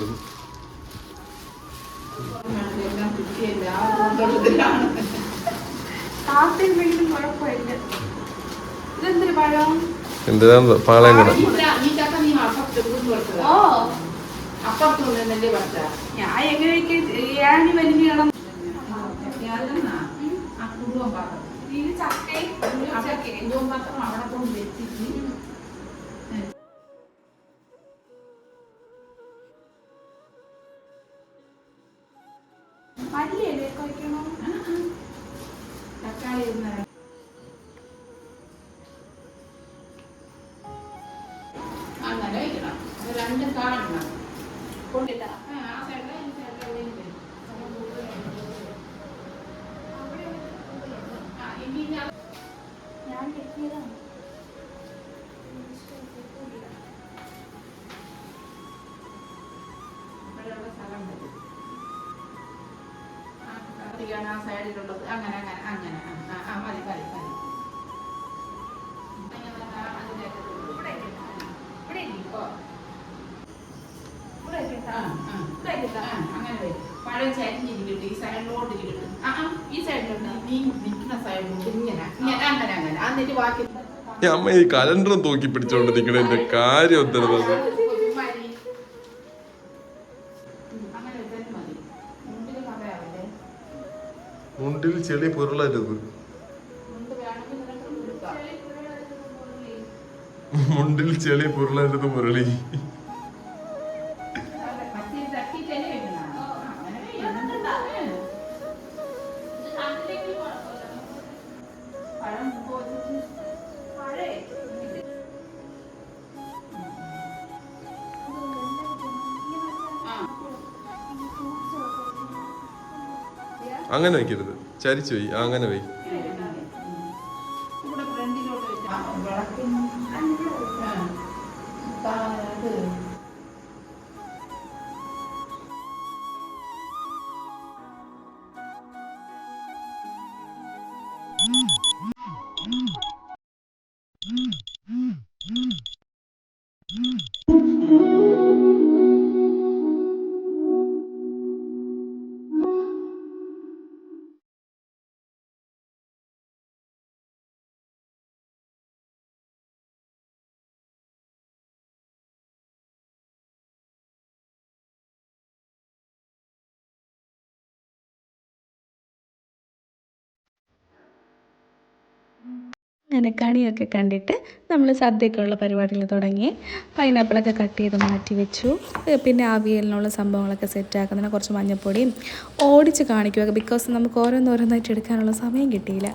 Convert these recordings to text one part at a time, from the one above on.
കിട്ടുന്നു. എന്തിനാ പാളയം കട ഞാൻ എങ്ങനെയൊക്കെ വലിയ മല്ലിയല്ലേ കഴിക്കണോ? തക്കാളി അങ്ങനെ കഴിക്കണം. രണ്ടും കാണണം കൊണ്ടിട്ടാ ഞാൻ കിട്ടിയതാണ്. ആ സൈഡിലുള്ളത് അങ്ങനെ അങ്ങനെ അങ്ങനെ മതി മതി മതി. അങ്ങനെ വരും. പഴം ചരിഞ്ഞിരിക്കട്ടെ, ഈ സൈഡിലോട്ട് ഇരിക്കട്ടെ. ഈ സൈഡിലുണ്ട്, നീ നിൽക്കുന്ന സൈഡിലോട്ട് ഇങ്ങനെ ഇങ്ങനെ അങ്ങനെ അങ്ങനെ. എന്നിട്ട് ബാക്കി അമ്മ ഈ കലണ്ടറും തൂക്കി പിടിച്ചോണ്ട് നിക്കണതിന്റെ കാര്യം ഒത്തരുന്നത്. മുണ്ടിൽ ചെളി പുരളരുത്. മുണ്ടിൽ ചെളി പുരളരുത് മുരളി. അങ്ങനെ വയ്ക്കരുത്, ചരിച്ചു പോയി. അങ്ങനെ പോയി. അങ്ങനെ കണിയൊക്കെ കണ്ടിട്ട് നമ്മൾ സദ്യക്കുള്ള പരിപാടികൾ തുടങ്ങി. പൈനാപ്പിളൊക്കെ കട്ട് ചെയ്ത് മാറ്റി വെച്ചു. പിന്നെ അവിയലിനുള്ള സംഭവങ്ങളൊക്കെ സെറ്റാക്കുന്നതിന് കുറച്ച് മഞ്ഞൾപ്പൊടിയും ഓടിച്ച് കാണിക്കുക. ബിക്കോസ് നമുക്ക് ഓരോന്നോരോന്നായിട്ട് എടുക്കാനുള്ള സമയം കിട്ടിയില്ല.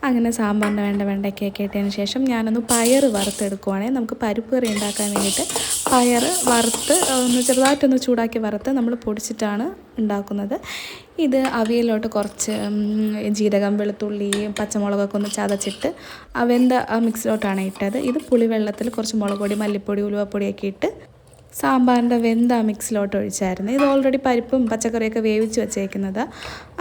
അങ്ങനെ സാമ്പാറിന് വേണ്ട വെണ്ടയ്ക്കൊക്കെ ഇട്ടതിന് ശേഷം ഞാനൊന്ന് പയർ വറുത്തെടുക്കുവാണെങ്കിൽ നമുക്ക് പരിപ്പ് കറി ഉണ്ടാക്കാൻ വേണ്ടിയിട്ട് പയർ വറുത്ത് ഒന്ന് ചെറുതായിട്ടൊന്ന് ചൂടാക്കി വറുത്ത് നമ്മൾ പൊടിച്ചിട്ടാണ് ഉണ്ടാക്കുന്നത്. ഇത് അവിയലിലോട്ട് കുറച്ച് ജീരകം, വെളുത്തുള്ളി, പച്ചമുളകൊക്കെ ഒന്ന് ചതച്ചിട്ട് വെന്ത മിക്സിലോട്ടാണ് ഇട്ടത്. ഇത് പുളിവെള്ളത്തിൽ കുറച്ച് മുളക് പൊടി, മല്ലിപ്പൊടി, ഉലുവപ്പൊടിയൊക്കെ ഇട്ട് സാമ്പാറിൻ്റെ വെന്ത മിക്സിലോട്ട് ഒഴിച്ചായിരുന്നു. ഇത് ഓൾറെഡി പരിപ്പും പച്ചക്കറിയൊക്കെ വേവിച്ച് വെച്ചേക്കുന്നത്.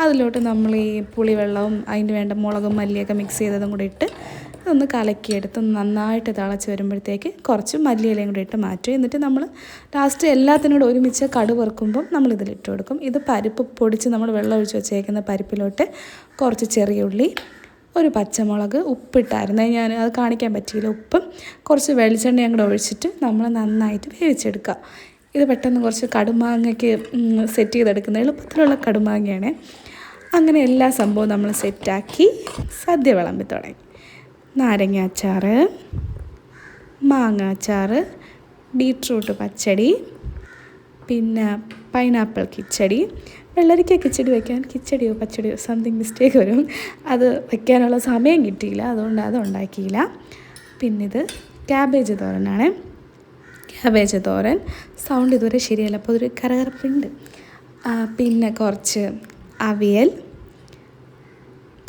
അതിലോട്ട് നമ്മൾ ഈ പുളിവെള്ളവും അതിന് വേണ്ട മുളകും മല്ലിയൊക്കെ മിക്സ് ചെയ്തതും കൂടി ഇട്ട് ഒന്ന് കലക്കിയെടുത്ത് നന്നായിട്ട് തിളച്ച് വരുമ്പോഴത്തേക്ക് കുറച്ച് മല്ലിയിലയും കൂടി ഇട്ട് മാറ്റും. എന്നിട്ട് നമ്മൾ ലാസ്റ്റ് എല്ലാത്തിനും കൂടെ ഒരുമിച്ച് കടുക് വറുക്കുമ്പം നമ്മളിതിലിട്ട് കൊടുക്കും. ഇത് പരിപ്പ് പൊടിച്ച് നമ്മൾ വെള്ളം ഒഴിച്ച് വെച്ചേക്കുന്ന പരിപ്പിലോട്ട് കുറച്ച് ചെറിയ ഉള്ളി, ഒരു പച്ചമുളക്, ഉപ്പിട്ടായിരുന്നു ഞാൻ, അത് കാണിക്കാൻ പറ്റിയില്ല. ഉപ്പും കുറച്ച് വെളിച്ചെണ്ണയും കൂടെ ഒഴിച്ചിട്ട് നമ്മൾ നന്നായിട്ട് വേവിച്ചെടുക്കുക. ഇത് പെട്ടെന്ന് കുറച്ച് കടുമാങ്ങയ്ക്ക് സെറ്റ് ചെയ്തെടുക്കുന്ന എളുപ്പത്തിലുള്ള കടുമാങ്ങയാണ്. അങ്ങനെ എല്ലാ സംഭവവും നമ്മൾ സെറ്റാക്കി സദ്യ വിളമ്പി തുടങ്ങി. നാരങ്ങ അച്ചാർ, മാങ്ങ അച്ചാർ, ബീട്രൂട്ട് പച്ചടി, പിന്നെ പൈനാപ്പിൾ കിച്ചടി. വെള്ളരിക്ക കിച്ചടി വയ്ക്കാൻ കിച്ചടിയോ പച്ചടിയോ സംതിങ് മിസ്റ്റേക്ക് വരും. അത് വയ്ക്കാനുള്ള സമയം കിട്ടിയില്ല, അതുകൊണ്ട് അത് ഉണ്ടാക്കിയില്ല. പിന്നെ ഇത് ക്യാബേജ് തോരനാണ്. ക്യാബേജ് തോരൻ സൗണ്ട് ഇതുവരെ ശരിയല്ല, അപ്പോൾ അതൊരു കരകരപ്പുണ്ട്. പിന്നെ കുറച്ച് അവിയൽ,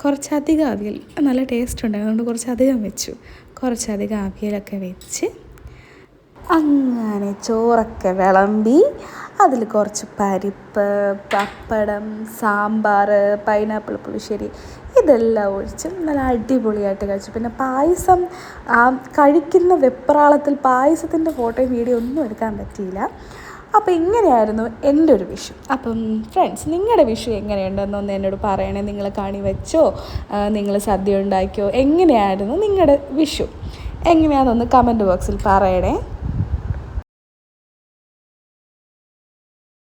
കുറച്ചധികം അവിയൽ, നല്ല ടേസ്റ്റ് ഉണ്ടായിരുന്നു, അതുകൊണ്ട് കുറച്ചധികം വെച്ചു. കുറച്ചധികം അവിയലൊക്കെ വെച്ച് അങ്ങനെ ചോറൊക്കെ വിളമ്പി അതിൽ കുറച്ച് പരിപ്പ്, പപ്പടം, സാമ്പാർ, പൈനാപ്പിൾ പുളിശ്ശേരി ഇതെല്ലാം ഒഴിച്ച് നല്ല അടിപൊളിയായിട്ട് കഴിച്ചു. പിന്നെ പായസം, കഴിക്കുന്ന വെപ്രാളത്തിൽ പായസത്തിൻ്റെ ഫോട്ടോയും വീഡിയോ ഒന്നും എടുക്കാൻ പറ്റിയില്ല. അപ്പോൾ ഇങ്ങനെയായിരുന്നു എൻ്റെ ഒരു വിഷു. അപ്പം ഫ്രണ്ട്സ്, നിങ്ങളുടെ വിഷു എങ്ങനെയുണ്ടെന്നൊന്ന് എന്നോട് പറയണേ. നിങ്ങൾ കണി വെച്ചോ, നിങ്ങൾ സദ്യ ഉണ്ടാക്കിയോ, എങ്ങനെയായിരുന്നു നിങ്ങളുടെ വിഷു? എങ്ങനെയാണെന്നൊന്ന് കമൻറ്റ് ബോക്സിൽ പറയണേ.